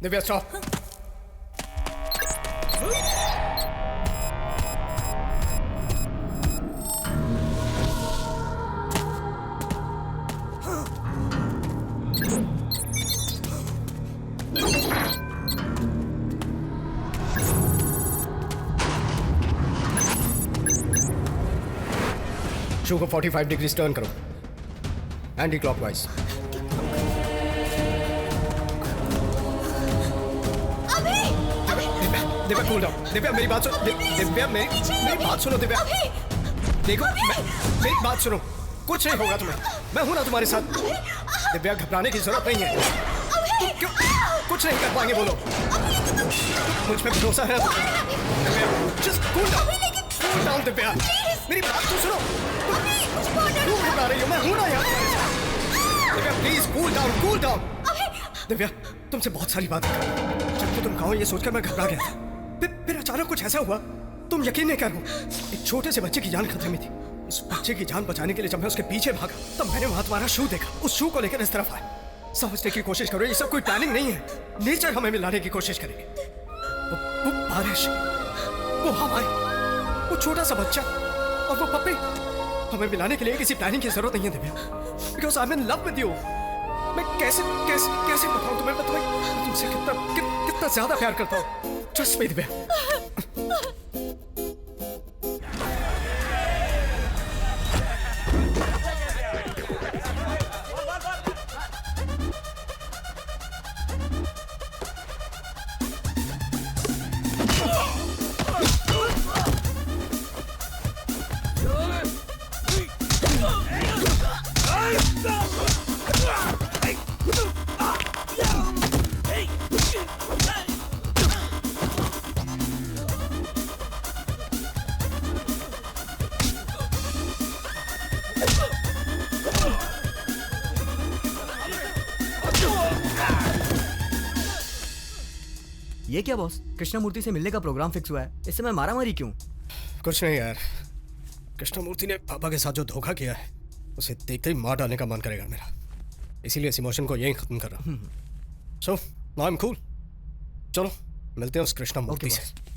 Divya stop. शू को 45 degree turn करो, anti clockwise. Divya cool down. Divya मेरी बात सुनो। दिव्या मेरी बात सुनो। दिव्या देखो, मेरी बात सुनो। कुछ नहीं होगा तुम्हें, मैं हूं ना तुम्हारे साथ। दिव्या घबराने की जरूरत नहीं है। क्यों कुछ नहीं कर पाएंगे बोलो? मुझ पे भरोसा है। Divya just cool down. Divya मेरी बात तो सुनो। क्यों घबरा रही हो? मैं हूं ना यहाँ तुम्हारे साथ। Divya please cool down. Divya तुमसे बहुत सारी बातें कर, जब तो तुम कहो ये सोचकर मैं घबरा गया था। फिर अचानक कुछ ऐसा हुआ, तुम यकीन नहीं करो। एक छोटे से बच्चे की जान खतरे में थी। उस बच्चे की जान बचाने के लिए जब मैं उसके पीछे भागा, तब मैंने वहां तुम्हारा शू देखा। उस शू को लेकर इस तरफ आया। समझने की कोशिश करो, ये सब कोई प्लानिंग नहीं है। नेचर हमें मिलाने की कोशिश करेगी। वो बारिश, वो हवाएं, वो छोटा सा बच्चा और वो पप्पी, हमें मिलाने के लिए किसी प्लानिंग की जरूरत नहीं है Divya. Because I am in love with you. मैं कैसे बताऊं तुम्हें, मैं तुमसे कितना ज्यादा प्यार करता हूं। Trust me Divya. ये क्या बॉस, कृष्णमूर्ति से मिलने का प्रोग्राम फिक्स हुआ है, इस समय मारामारी क्यों? कुछ नहीं यार, कृष्णमूर्ति ने पापा के साथ जो धोखा किया है, उसे देखते ही मार डालने का मन करेगा मेरा। इसीलिए इस इमोशन को यहीं खत्म कर रहा हूँ। So now I am cool. चलो मिलते हैं उस कृष्णमूर्ति से।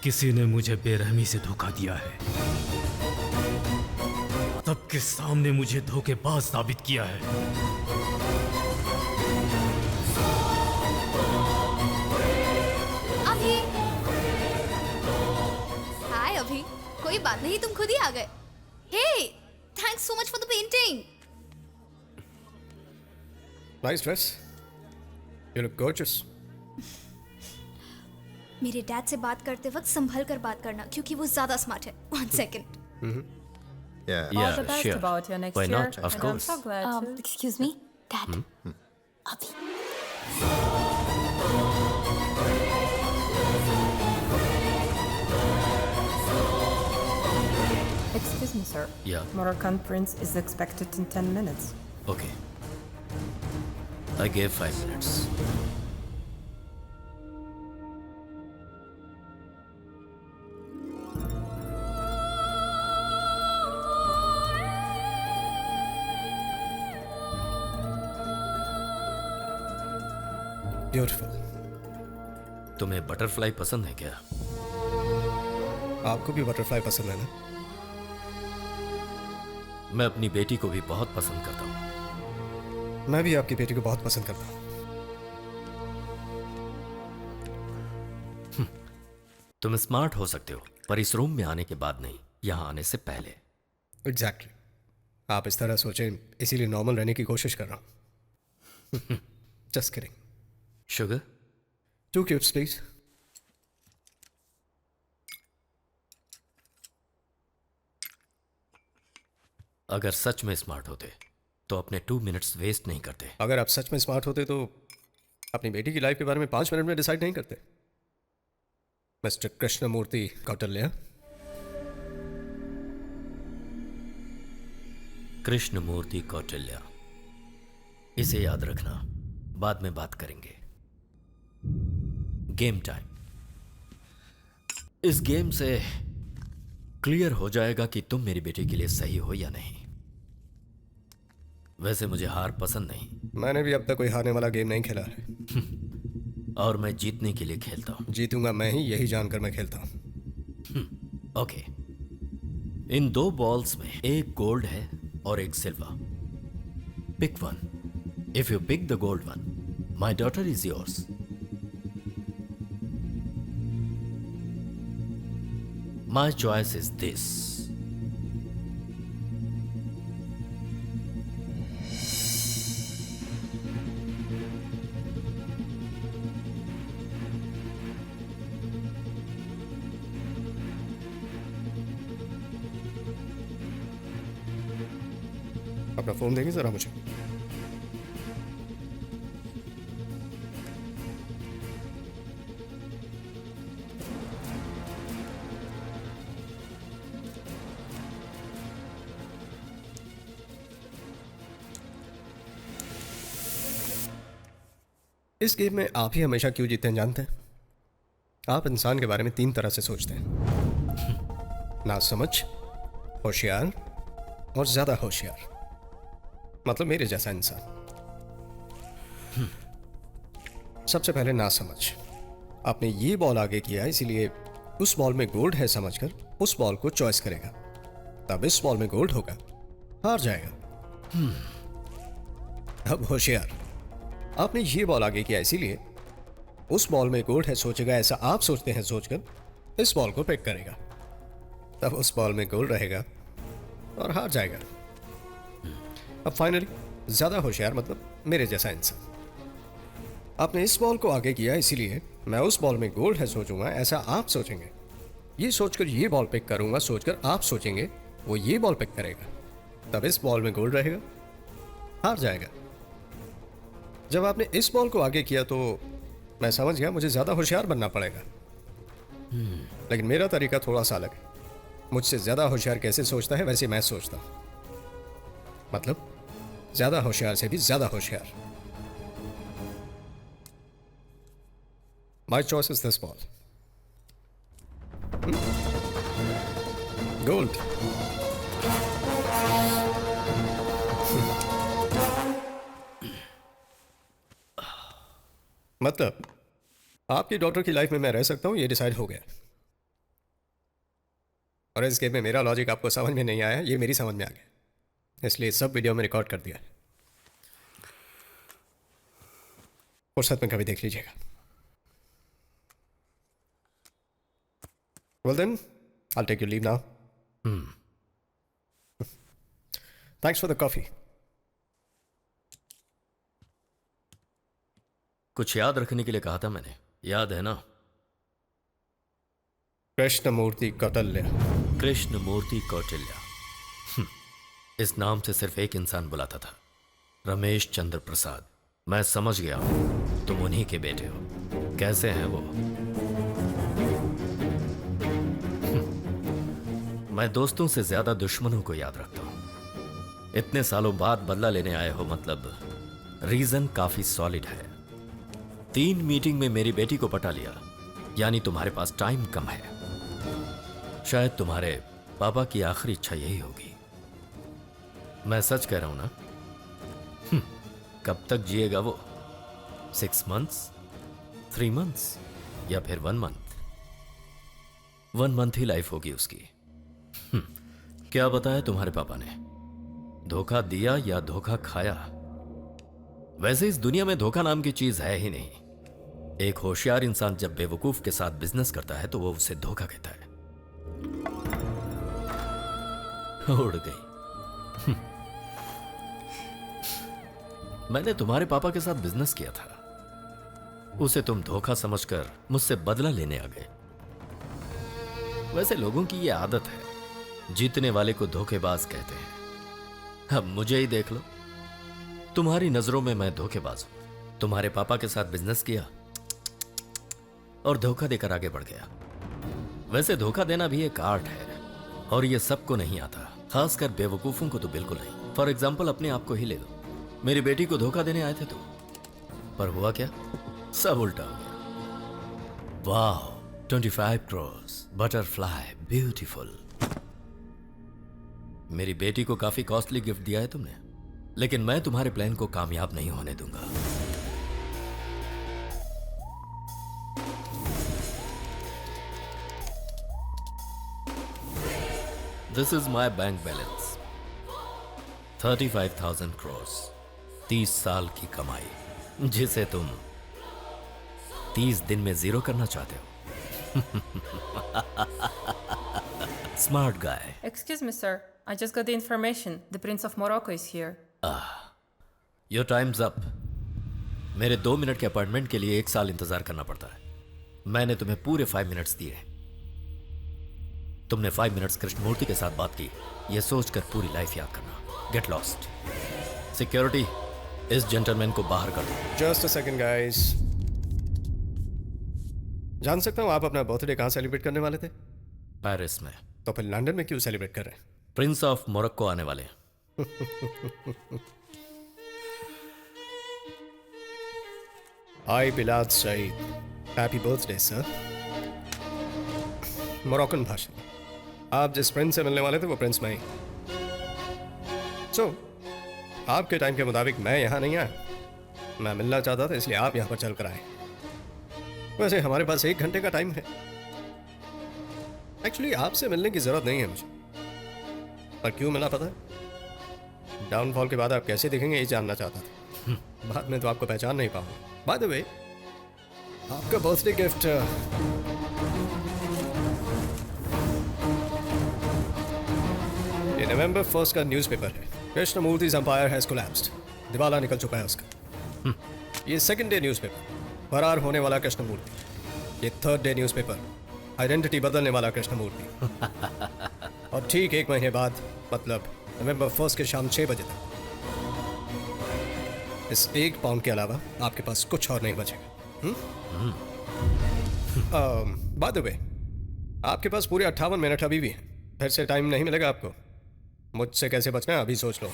किसी ने मुझे बेरहमी से धोखा दिया है। सबके सामने मुझे धोखेबाज साबित किया है। अभी हाय अभी, कोई बात नहीं, तुम खुद ही आ गए। Hey, thanks so much for the painting. Nice dress, you look gorgeous. मेरे डैड से बात करते वक्त संभल कर बात करना, क्योंकि वो ज्यादा स्मार्ट है। 1 second. Yeah. All the best about your next Why year. not? Of and course. I'm so glad to. Excuse me dad, अभी Excuse me, sir. Yeah. Motor conference is expected in 10 minutes. Okay. I gave 5 minutes. Beautiful. तुम्हें butterfly पसंद है क्या? आपको भी butterfly पसंद है ना? मैं अपनी बेटी को भी बहुत पसंद करता हूँ। मैं भी आपकी बेटी को बहुत पसंद करता हूँ। तुम स्मार्ट हो सकते हो, पर इस रूम में आने के बाद नहीं, यहाँ आने से पहले। एग्जैक्टली। आप इस तरह सोचें, इसीलिए नॉर्मल रहने की कोशिश कर रहा हूँ। Just kidding. Sugar? 2 cubes, please. अगर सच में स्मार्ट होते तो अपने 2 मिनट्स वेस्ट नहीं करते। अगर आप सच में स्मार्ट होते तो अपनी बेटी की लाइफ के बारे में 5 मिनट में डिसाइड नहीं करते। मिस्टर कृष्णमूर्ति कौटिल्य। कृष्णमूर्ति कौटिल्य, इसे याद रखना, बाद में बात करेंगे। Game time. इस गेम से क्लियर हो जाएगा कि तुम मेरी बेटी के लिए सही हो या नहीं। वैसे मुझे हार पसंद नहीं, मैंने भी अब तक कोई हारने वाला गेम नहीं खेला है। और मैं जीतने के लिए खेलता हूं। जीतूंगा मैं ही, यही जानकर मैं खेलता हूं। ओके। इन 2 बॉल्स में एक गोल्ड है और एक silver. Pick one. If you pick the gold one, my daughter is yours. My choice is this. अपना फोन देंगे जरा मुझे। इस गेम में आप ही हमेशा क्यों जीतते हैं जानते हैं? आप इंसान के बारे में 3 तरह से सोचते हैं। ना समझ, होशियार और ज्यादा होशियार। मतलब मेरे जैसा इंसान। सबसे पहले ना समझ। आपने ये बॉल आगे किया, इसीलिए उस बॉल में गोल्ड है समझकर उस बॉल को चॉइस करेगा। तब इस बॉल में गोल्ड होगा, हार जाएगा। अब होशियार। आपने ये बॉल आगे किया, इसीलिए उस बॉल में गोल्ड है सोचेगा, ऐसा आप सोचते हैं सोचकर इस बॉल को पिक करेगा। तब उस बॉल में गोल्ड रहेगा और हार जाएगा। अब फाइनली ज्यादा होशियार मतलब मेरे जैसा इंसान। आपने इस बॉल को आगे किया, इसीलिए मैं उस बॉल में गोल्ड है सोचूंगा, ऐसा आप सोचेंगे। ये सोचकर ये बॉल पिक करूंगा, सोचकर आप सोचेंगे वो ये बॉल पिक करेगा। तब इस बॉल में गोल्ड रहेगा, हार जाएगा। जब आपने इस बॉल को आगे किया तो मैं समझ गया मुझे ज्यादा होशियार बनना पड़ेगा। लेकिन मेरा तरीका थोड़ा सा अलग है। मुझसे ज्यादा होशियार कैसे सोचता है वैसे मैं सोचता हूं। मतलब ज्यादा होशियार से भी ज्यादा होशियार। माई choice is this ball, gold. मतलब आपकी डॉटर की लाइफ में मैं रह सकता हूं, ये डिसाइड हो गया। और इस गेम में मेरा लॉजिक आपको समझ में नहीं आया, ये मेरी समझ में आ गया। इसलिए सब वीडियो में रिकॉर्ड कर दिया है। फुर्सत में कभी देख लीजिएगा। Well then, I'll take your leave now. Thanks for the coffee. कुछ याद रखने के लिए कहा था मैंने, याद है ना? कृष्णमूर्ति कौटिल्य। कृष्णमूर्ति कौटिल्य। इस नाम से सिर्फ एक इंसान बुलाता था, रमेश चंद्र प्रसाद। मैं समझ गया हूं तुम उन्हीं के बेटे हो। कैसे हैं वो? मैं दोस्तों से ज्यादा दुश्मनों को याद रखता हूं। इतने सालों बाद बदला लेने आए हो, मतलब रीजन काफी सॉलिड है। 3 मीटिंग में मेरी बेटी को पटा लिया, यानी तुम्हारे पास टाइम कम है। शायद तुम्हारे पापा की आखिरी इच्छा यही होगी। मैं सच कह रहा हूं ना? कब तक जिएगा वो? 6 months, 3 months या फिर 1 month? 1 month ही लाइफ होगी उसकी। क्या बताया तुम्हारे पापा ने? धोखा दिया या धोखा खाया? वैसे इस दुनिया में धोखा नाम की चीज है ही नहीं। एक होशियार इंसान जब बेवकूफ के साथ बिजनेस करता है तो वो उसे धोखा कहता है। उड़ गई। मैंने तुम्हारे पापा के साथ बिजनेस किया था, उसे तुम धोखा समझकर मुझसे बदला लेने आ गए। वैसे लोगों की यह आदत है, जीतने वाले को धोखेबाज कहते हैं। अब मुझे ही देख लो, तुम्हारी नजरों में मैं धोखेबाज हूं। तुम्हारे पापा के साथ बिजनेस किया और धोखा देकर आगे बढ़ गया। वैसे धोखा देना भी एक आर्ट है और ये सबको नहीं आता, खासकर बेवकूफों को तो बिल्कुल नहीं। फॉर एग्जाम्पल अपने आप को ही ले लो। मेरी बेटी को धोखा देने आए थे तुम, पर हुआ क्या? सब उल्टा हो गया। वाह, 25 crores, बटरफ्लाई, ब्यूटीफुल। मेरी बेटी को काफी कॉस्टली गिफ्ट दिया है तुमने, लेकिन मैं तुम्हारे प्लान को कामयाब नहीं होने दूंगा। This is my bank balance, 35,000 crores, 30 साल की कमाई, जिसे तुम 30 दिन में जीरो करना चाहते हो। Smart guy. Excuse me, sir. I just got the information. The Prince of Morocco is here. Your time's up. मेरे 2 मिनट के अपॉइंटमेंट के लिए 1 साल इंतजार करना पड़ता है। मैंने तुम्हें पूरे 5 मिनट्स दिए। तुमने 5 मिनट्स कृष्णमूर्ति के साथ बात की, यह सोचकर पूरी लाइफ याद करना। Get lost. सिक्योरिटी, इस जेंटलमैन को बाहर कर दो। Just a second guys. जान सकता हूँ आप अपना बर्थडे कहाँ सेलिब्रेट करने वाले थे? पेरिस में। तो फिर लंदन में क्यों सेलिब्रेट कर रहे हैं? प्रिंस ऑफ मोरक्को आने वाले। आई बिलाद सईद, हैप्पी बर्थडे सर। मोरक्कन भाषा। आप जिस प्रिंस से मिलने वाले थे वो प्रिंस मैं ही। सो आपके टाइम के मुताबिक मैं यहाँ नहीं आया। मैं मिलना चाहता था इसलिए आप यहाँ पर चल कर आए। वैसे हमारे पास 1 घंटे का टाइम है। एक्चुअली आपसे मिलने की जरूरत नहीं है मुझे, पर क्यों मिला पता है? डाउनफॉल के बाद आप कैसे दिखेंगे ये जानना चाहता था। बाद में तो आपको पहचान नहीं पाऊंगा। बाय द वे, आपका बर्थडे गिफ्ट ये नवंबर 1 का न्यूज़पेपर है। Krishnamurthy empire has collapsed. दिवाला निकल चुका है उसका। ये 2nd डे न्यूज़पेपर, फरार होने वाला कृष्णमूर्ति। ये 3rd डे न्यूज़पेपर, आइडेंटिटी बदलने वाला कृष्णमूर्ति। और ठीक 1 महीने बाद, मतलब नवंबर 1 के शाम 6 बजे तक इस 1 पाउंड के अलावा आपके पास कुछ और नहीं बचेगा। बाय द वे, आपके पास पूरे 58 मिनट अभी भी हैं। फिर से टाइम नहीं मिलेगा आपको। मुझसे कैसे बचना है अभी सोच लो।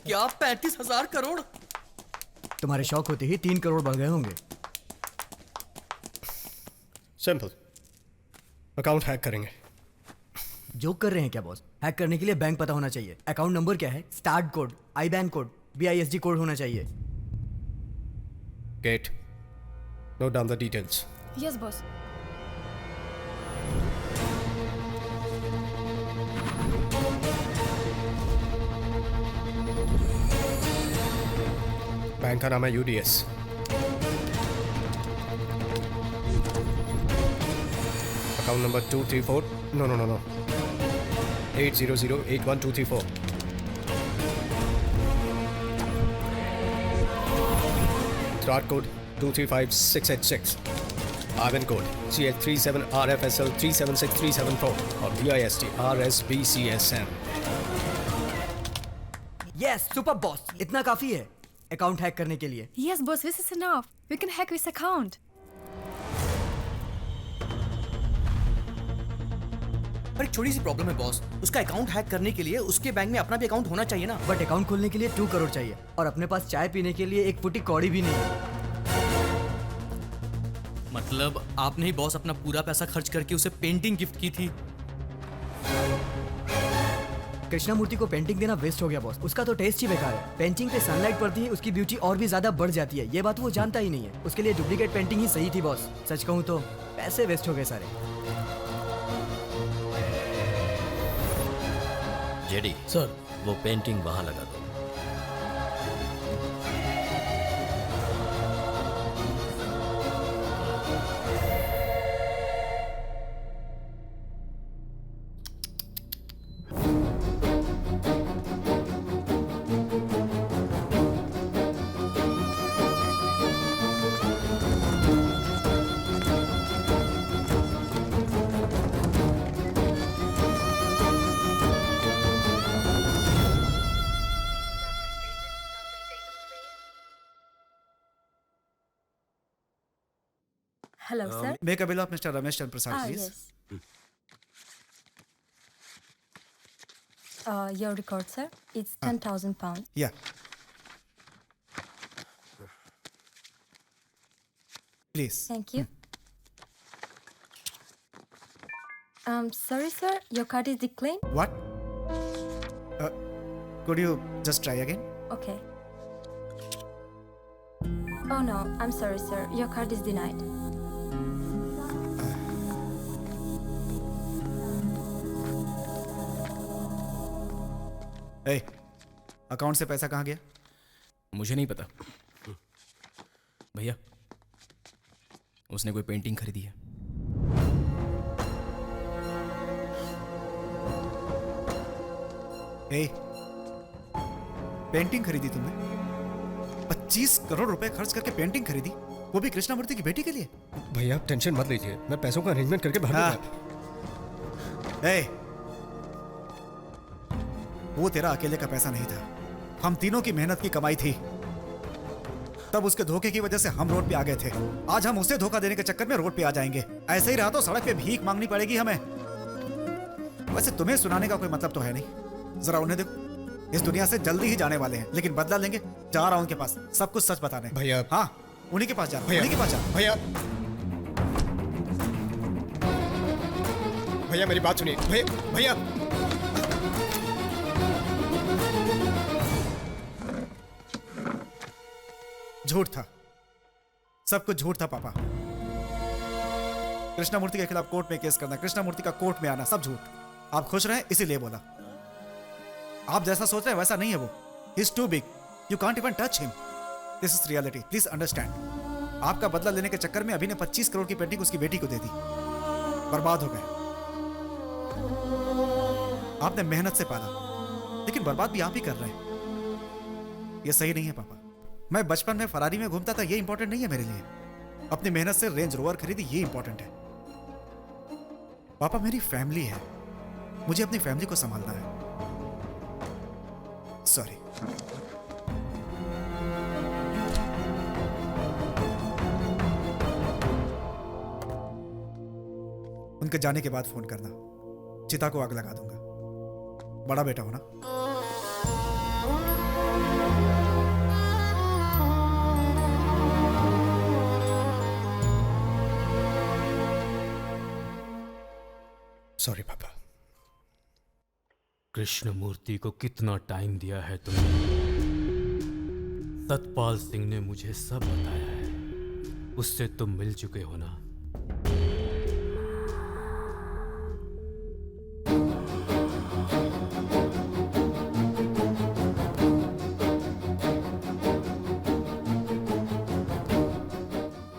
क्या 35,000 करोड़? तुम्हारे शौक होते ही 3 करोड़ बढ़ गए होंगे। सिंपल, अकाउंट हैक करेंगे। जोक कर रहे हैं क्या बॉस? हैक करने के लिए बैंक पता होना चाहिए। अकाउंट नंबर क्या है, start code, IBAN code, BISD code होना चाहिए। Get Note down the details. Yes, boss. Bank का नाम है UDS. Account number 234. No. 8008124. Start code 235686. IBAN code CH37RFSL376374 और VIST RSBCSM. Yes super boss, इतना काफी है अकाउंट हैक करने के लिए. Yes, boss, this is enough. We can hack this account. पर एक छोटी सी प्रॉब्लम है बॉस. उसका अकाउंट हैक करने के लिए उसके बैंक में अपना भी अकाउंट होना चाहिए ना. बट अकाउंट खोलने के लिए 2 करोड़ चाहिए और अपने पास चाय पीने के लिए 1 फुटी कौड़ी भी नहीं है. मतलब आपने ही बॉस अपना पूरा पैसा खर्च करके उसे पेंटिंग गिफ्ट की थी. कृष्णा मूर्ति को पेंटिंग देना वेस्ट हो गया बॉस. उसका तो टेस्ट ही बेकार है. पेंटिंग पे सनलाइट पड़ती है, उसकी ब्यूटी और भी ज्यादा बढ़ जाती है. ये बात वो जानता ही नहीं है. उसके लिए डुप्लीकेट पेंटिंग ही सही थी बॉस. सच कहूँ तो पैसे वेस्ट हो गए सारे. जेडी सर, वो पेंटिंग वहां लगा दो. Hello, sir. Make a bill of Mr. Ramesh Chandra Prasad, please. Yes. Your record, sir. It's 10,000 pounds. Yeah. Please. Thank you. Sorry, sir. Your card is declined. What? Could you just try again? Okay. Oh no, I'm sorry, sir. Your card is denied. Hey, account से पैसा कहाँ गया? मुझे नहीं पता भैया. उसने कोई पेंटिंग खरीदी है. Hey, पेंटिंग खरीदी तुमने? 25 करोड़ रुपए खर्च करके पेंटिंग खरीदी, वो भी कृष्णा मूर्ति की बेटी के लिए? भैया आप टेंशन मत लीजिए, मैं पैसों का अरेंजमेंट करके भर दूंगा. Hey, वो तेरा अकेले का पैसा नहीं था. हम तीनों की मेहनत की कमाई थी. तब उसके धोखे की वजह से हम रोड पे आ गए थे. आज हम उसे धोखा देने के चक्कर में रोड पे आ जाएंगे. ऐसे ही रहा तो सड़क पे भीख मांगनी पड़ेगी हमें. वैसे तुम्हें सुनाने का कोई मतलब तो है नहीं. जरा उन्हें देखो, इस दुनिया से जल्दी ही जाने वाले हैं, लेकिन बदला लेंगे. जा रहा हूं उनके पास सब कुछ सच बताने. भैया. हाँ, उन्हीं के पास जा. उन्हीं के पास जा. भैया भैया मेरी बात सुनिए. भैया झूठ था, सब कुछ झूठ था पापा. कृष्णा मूर्ति के खिलाफ कोर्ट में केस करना, कृष्णा मूर्ति का कोर्ट में आना, सब झूठ. आप खुश रहे इसीलिए बोला. आप जैसा सोच रहे हैं वैसा नहीं है वो. He is too big, you can't even touch him. This is reality, please understand. आपका बदला लेने के चक्कर में अभी ने 25 करोड़ की पेंटिंग उसकी बेटी को दे दी. बर्बाद हो गए. आपने मेहनत से पाला, लेकिन बर्बाद भी आप ही कर रहे हैं. ये सही नहीं है पापा. मैं बचपन में फरारी में घूमता था, ये इंपॉर्टेंट नहीं है मेरे लिए. अपनी मेहनत से रेंज रोवर खरीदी, ये इंपॉर्टेंट है. पापा मेरी फैमिली है, मुझे अपनी फैमिली को संभालना है. सॉरी. उनके जाने के बाद फोन करना. चिता को आग लगा दूंगा. बड़ा बेटा हो ना. सॉरी पापा. कृष्णमूर्ति को कितना टाइम दिया है तुमने? सतपाल सिंह ने मुझे सब बताया है. उससे तुम मिल चुके हो ना?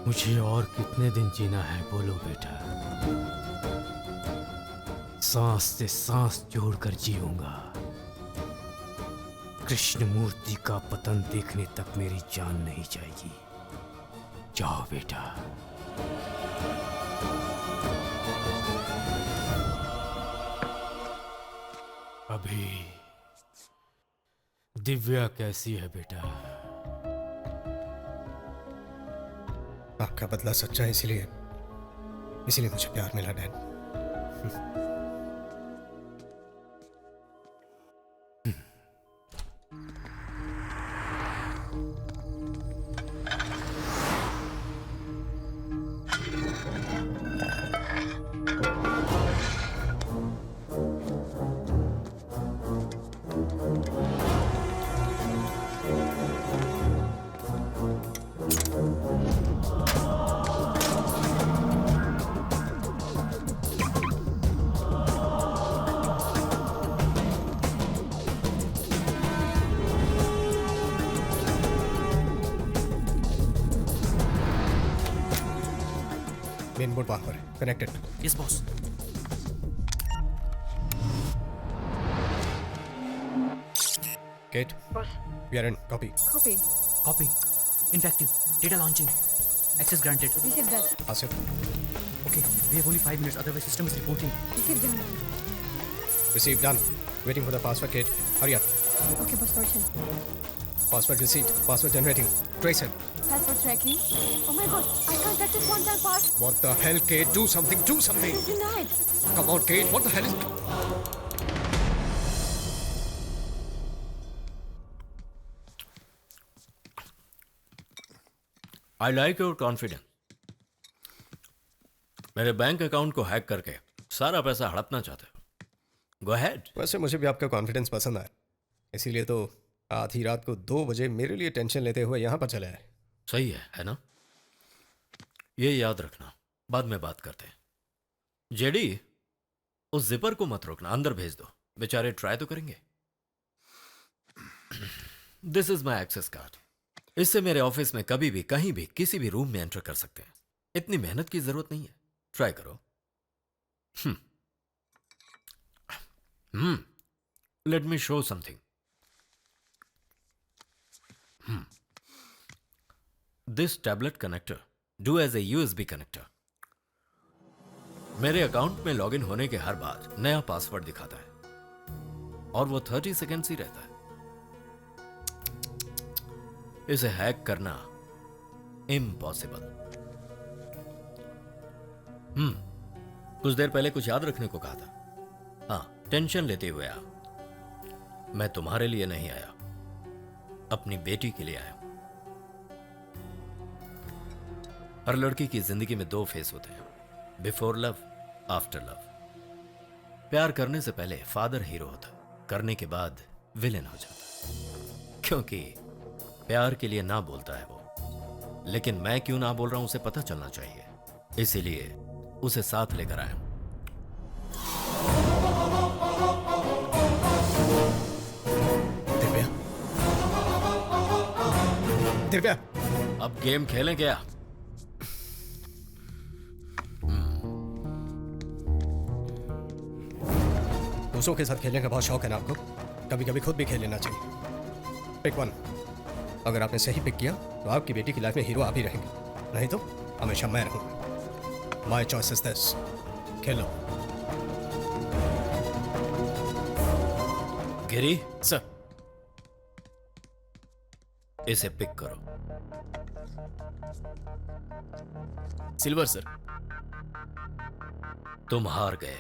मुझे और कितने दिन जीना है बोलो बेटा। सांस से सांस जोड़कर जीऊंगा। कृष्णमूर्ति का पतन देखने तक मेरी जान नहीं जाएगी। जाओ बेटा। अभी दिव्या कैसी है बेटा? आपका बदला सच्चा है, इसीलिए मुझे प्यार मिला डैड। मेन बोर्ड वहां पर है, connected. Yes boss. Kate, we are in. Copy. Copy. Copy infective data launching access granted. Receive that. Asif, okay we have only 5 minutes otherwise system is reporting। Receive done. receive done. Waiting for the password, Kate. Hurry up. Okay, boss, searching. Password received. Password generating. Trace it. Password tracking. Oh my god, I can't access one-time pass. What the hell, Kate? Do something. Do something. It's denied. Come on, Kate. What the hell is... I like your confidence. मेरे bank account को hack करके सारा पैसा हड़पना चाहते हो? Go ahead. वैसे मुझे भी आपका कॉन्फिडेंस पसंद आया, इसीलिए तो आधी रात को 2 बजे मेरे लिए टेंशन लेते हुए यहाँ पर चले आए। सही है ना? ये याद रखना, बाद में बात करते हैं। जेडी, उस जिपर को मत रोकना, अंदर भेज दो, बेचारे ट्राई तो करेंगे। This is my access card. इससे मेरे ऑफिस में कभी भी, कहीं भी, किसी भी रूम में एंटर कर सकते हैं। इतनी मेहनत की जरूरत नहीं है, ट्राई करो। Let me show something. This tablet connector do as a USB connector. मेरे अकाउंट में लॉगिन होने के हर बार नया पासवर्ड दिखाता है और वो 30 सेकेंड्स ही रहता है। इसे हैक करना इम्पॉसिबल। कुछ देर पहले कुछ याद रखने को कहा था। हाँ, टेंशन लेते हुए आ। मैं तुम्हारे लिए नहीं आया, अपनी बेटी के लिए आया। हर लड़की की जिंदगी में 2 फेस होते हैं, बिफोर लव, आफ्टर लव। प्यार करने से पहले फादर हीरो होता, करने के बाद विलेन हो जाता। क्योंकि प्यार के लिए ना बोलता है वो, लेकिन मैं क्यों ना बोल रहा हूं उसे पता चलना चाहिए, इसीलिए उसे साथ लेकर आया। दिव्या, दिव्या, अब गेम खेलें क्या? दूसरों के साथ खेलने का बहुत शौक है ना आपको? कभी कभी खुद भी खेल लेना चाहिए। Pick one. अगर आपने सही पिक किया तो आपकी बेटी की लाइफ में हीरो आप ही रहेंगे, नहीं तो हमेशा मैं रहूंगा। माई choice is this. Khelo. Giri, sir. इसे पिक करो। Silver sir. तुम हार गए।